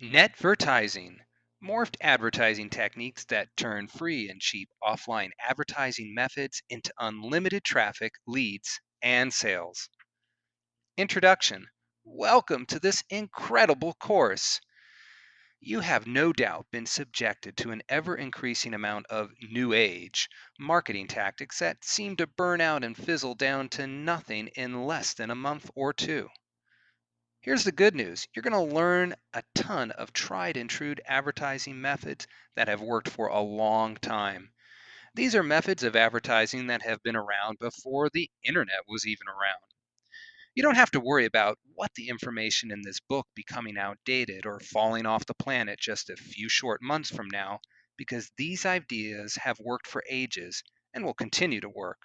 Netvertising, morphed advertising techniques that turn free and cheap offline advertising methods into unlimited traffic, leads, and sales. Introduction. Welcome to this incredible course. You have no doubt been subjected to an ever increasing amount of new age marketing tactics that seem to burn out and fizzle down to nothing in less than a month or two. Here's the good news: you're going to learn a ton of tried and true advertising methods that have worked for a long time. These are methods of advertising that have been around before the internet was even around. You don't have to worry about what the information in this book becoming outdated or falling off the planet just a few short months from now, because these ideas have worked for ages and will continue to work.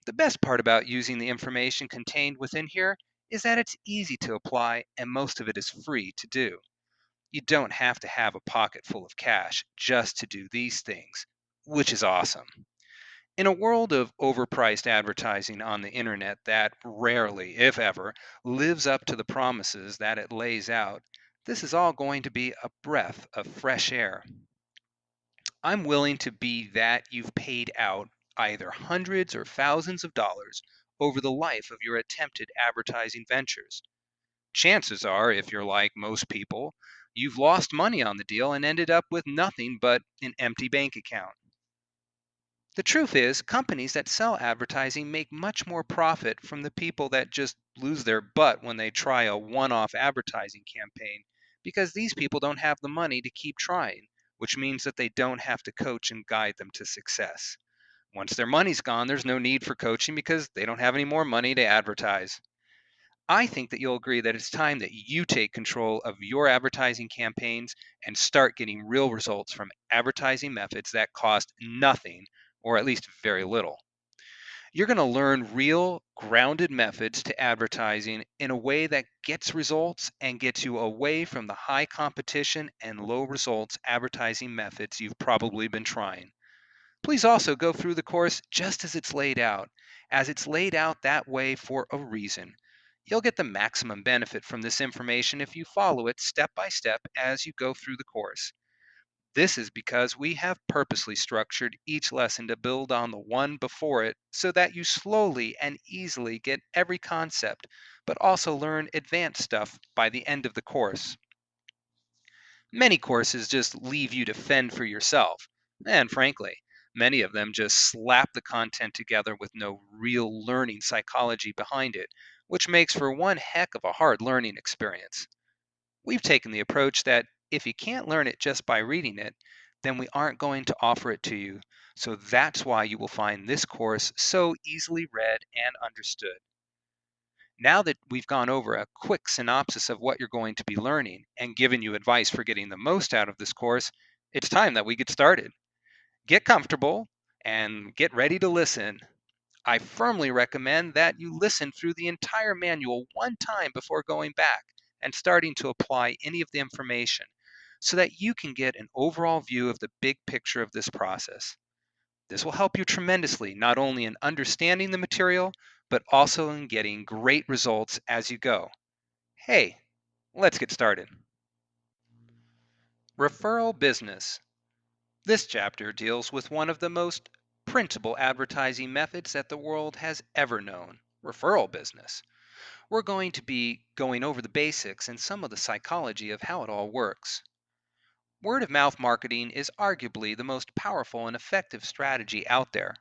The best part about using the information contained within here is that it's easy to apply and most of it is free to do. You don't have to have a pocket full of cash just to do these things, which is awesome. In a world of overpriced advertising on the internet that rarely, if ever, lives up to the promises that it lays out, this is all going to be a breath of fresh air. I'm willing to be that you've paid out either hundreds or thousands of dollars over the life of your attempted advertising ventures. Chances are, if you're like most people, you've lost money on the deal and ended up with nothing but an empty bank account. The truth is, companies that sell advertising make much more profit from the people that just lose their butt when they try a one off advertising campaign, because these people don't have the money to keep trying, which means that they don't have to coach and guide them to success. Once their money's gone, there's no need for coaching because they don't have any more money to advertise. I think that you'll agree that it's time that you take control of your advertising campaigns and start getting real results from advertising methods that cost nothing, or at least very little. You're going to learn real, grounded methods to advertising in a way that gets results and gets you away from the high competition and low results advertising methods you've probably been trying. Please also go through the course just as it's laid out, as it's laid out that way for a reason. You'll get the maximum benefit from this information if you follow it step by step as you go through the course. This is because we have purposely structured each lesson to build on the one before it so that you slowly and easily get every concept, but also learn advanced stuff by the end of the course. Many courses just leave you to fend for yourself, and frankly, many of them just slap the content together with no real learning psychology behind it, which makes for one heck of a hard learning experience. We've taken the approach that if you can't learn it just by reading it, then we aren't going to offer it to you. So that's why you will find this course so easily read and understood. Now that we've gone over a quick synopsis of what you're going to be learning and given you advice for getting the most out of this course, it's time that we get started. Get comfortable and get ready to listen. I firmly recommend that you listen through the entire manual one time before going back and starting to apply any of the information so that you can get an overall view of the big picture of this process. This will help you tremendously, not only in understanding the material, but also in getting great results as you go. Hey, let's get started. Referral business. This chapter deals with one of the most printable advertising methods that the world has ever known: referral business. We're going to be going over the basics and some of the psychology of how it all works. Word of mouth marketing is arguably the most powerful and effective strategy out there.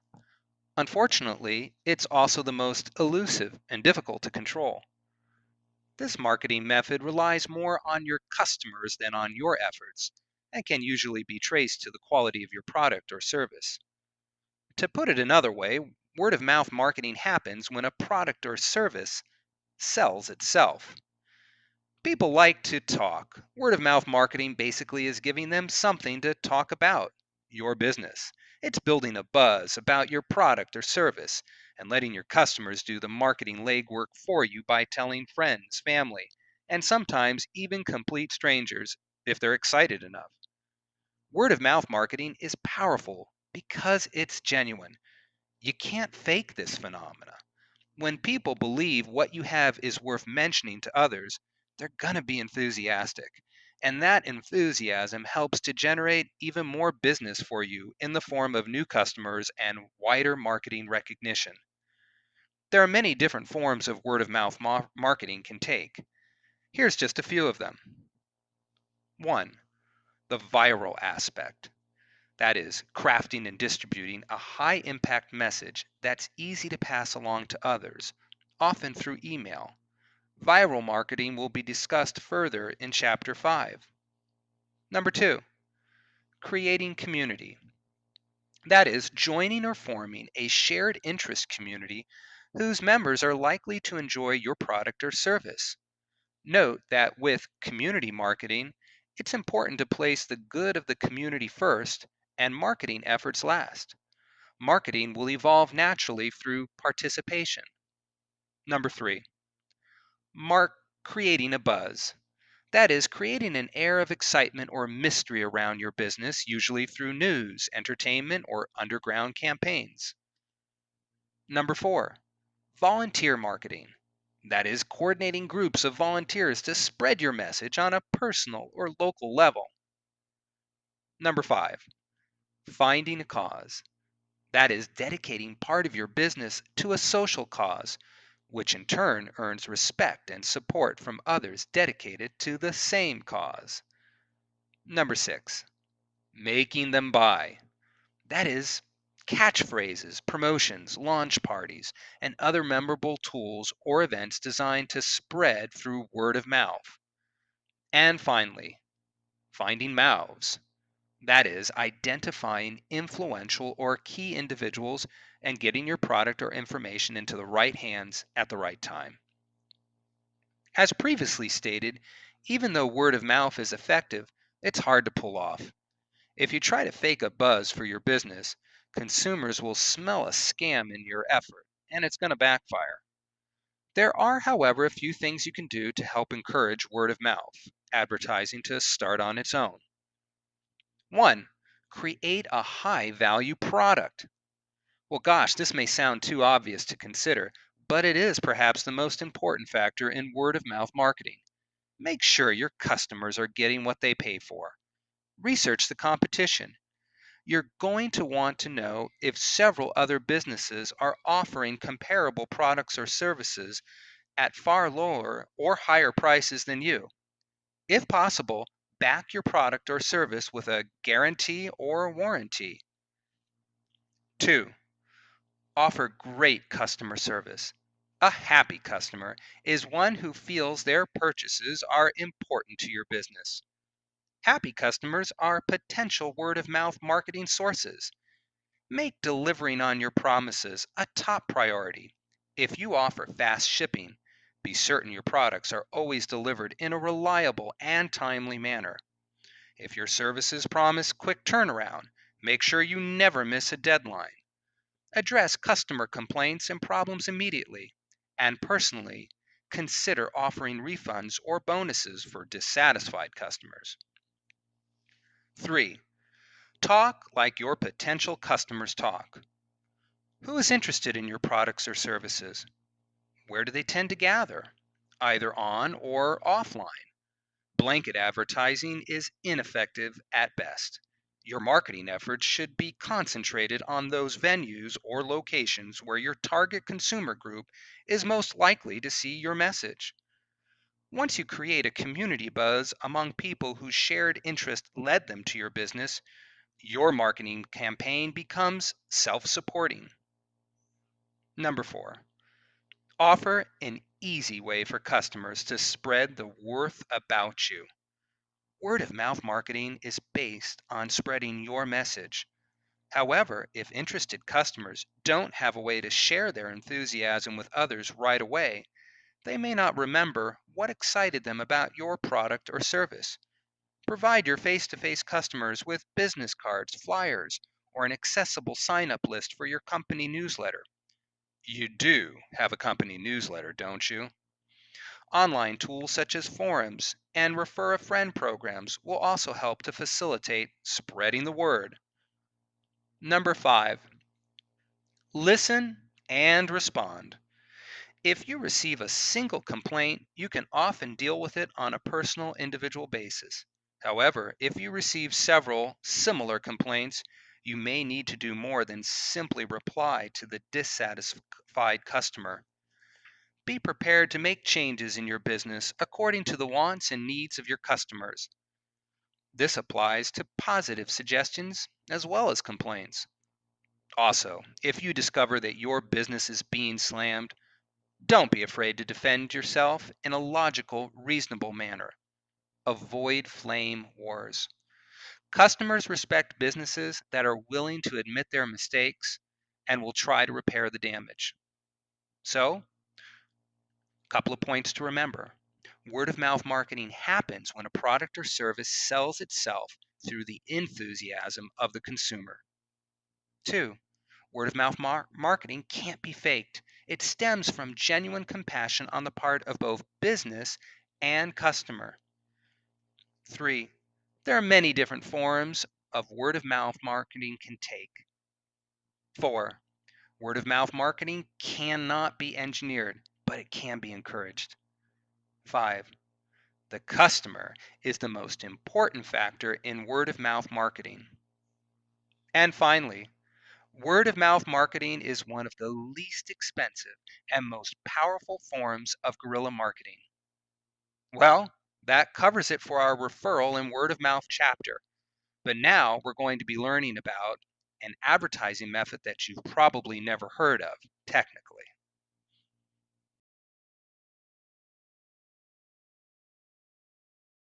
Unfortunately, it's also the most elusive and difficult to control. This marketing method relies more on your customers than on your efforts and can usually be traced to the quality of your product or service. To put it another way, word of mouth marketing happens when a product or service sells itself. People like to talk. Word of mouth marketing basically is giving them something to talk about: your business. It's building a buzz about your product or service and letting your customers do the marketing legwork for you by telling friends, family, and sometimes even complete strangers if they're excited enough. Word of mouth marketing is powerful because it's genuine. You can't fake this phenomena. When people believe what you have is worth mentioning to others, they're going to be enthusiastic. And that enthusiasm helps to generate even more business for you in the form of new customers and wider marketing recognition. There are many different forms of word of mouth marketing can take. Here's just a few of them. 1. The viral aspect. That is, crafting and distributing a high impact message that's easy to pass along to others, often through email. Viral marketing will be discussed further in Chapter 5. Number 2, creating community. That is, joining or forming a shared interest community whose members are likely to enjoy your product or service. Note that with community marketing, it's important to place the good of the community first and marketing efforts last. Marketing will evolve naturally through participation. Number 3, mark creating a buzz. That is, creating an air of excitement or mystery around your business, usually through news, entertainment, or underground campaigns. Number 4, volunteer marketing. That is, coordinating groups of volunteers to spread your message on a personal or local level. Number 5, finding a cause. That is, dedicating part of your business to a social cause, which in turn earns respect and support from others dedicated to the same cause. Number 6, making them buy. That is, catchphrases, promotions, launch parties, and other memorable tools or events designed to spread through word of mouth. And finally, finding mouths. That is, identifying influential or key individuals and getting your product or information into the right hands at the right time. As previously stated, even though word of mouth is effective, it's hard to pull off. If you try to fake a buzz for your business, consumers will smell a scam in your effort, and it's going to backfire. There are, however, a few things you can do to help encourage word of mouth advertising to start on its own. 1. Create a high value product. Well, gosh, this may sound too obvious to consider, but it is perhaps the most important factor in word of mouth marketing. Make sure your customers are getting what they pay for. Research the competition. You're going to want to know if several other businesses are offering comparable products or services at far lower or higher prices than you. If possible, back your product or service with a guarantee or warranty. 2. Offer great customer service. A happy customer is one who feels their purchases are important to your business. Happy customers are potential word of mouth marketing sources. Make delivering on your promises a top priority. If you offer fast shipping, be certain your products are always delivered in a reliable and timely manner. If your services promise quick turnaround, make sure you never miss a deadline. Address customer complaints and problems immediately. And personally, consider offering refunds or bonuses for dissatisfied customers. 3. Talk like your potential customers talk. Who is interested in your products or services? Where do they tend to gather? Either on or offline. Blanket advertising is ineffective at best. Your marketing efforts should be concentrated on those venues or locations where your target consumer group is most likely to see your message. Once you create a community buzz among people whose shared interest led them to your business, your marketing campaign becomes self supporting. Number 4, offer an easy way for customers to spread the worth about you. Word of mouth marketing is based on spreading your message. However, if interested customers don't have a way to share their enthusiasm with others right away, they may not remember what excited them about your product or service. Provide your face to face customers with business cards, flyers, or an accessible sign up list for your company newsletter. You do have a company newsletter, don't you? Online tools such as forums and refer a friend programs will also help to facilitate spreading the word. Number 5, listen and respond. If you receive a single complaint, you can often deal with it on a personal individual basis. However, if you receive several similar complaints, you may need to do more than simply reply to the dissatisfied customer. Be prepared to make changes in your business according to the wants and needs of your customers. This applies to positive suggestions as well as complaints. Also, if you discover that your business is being slammed, don't be afraid to defend yourself in a logical, reasonable manner. Avoid flame wars. Customers respect businesses that are willing to admit their mistakes and will try to repair the damage. So, a couple of points to remember. Word of mouth marketing happens when a product or service sells itself through the enthusiasm of the consumer. 2. Word of mouth marketing can't be faked. It stems from genuine compassion on the part of both business and customer. 3. There are many different forms of word of mouth marketing can take. 4. Word of mouth marketing cannot be engineered, but it can be encouraged. 5. The customer is the most important factor in word of mouth marketing. And finally, word of mouth marketing is one of the least expensive and most powerful forms of guerrilla marketing. Well, that covers it for our referral and word of mouth chapter. But now we're going to be learning about an advertising method that you've probably never heard of, technically.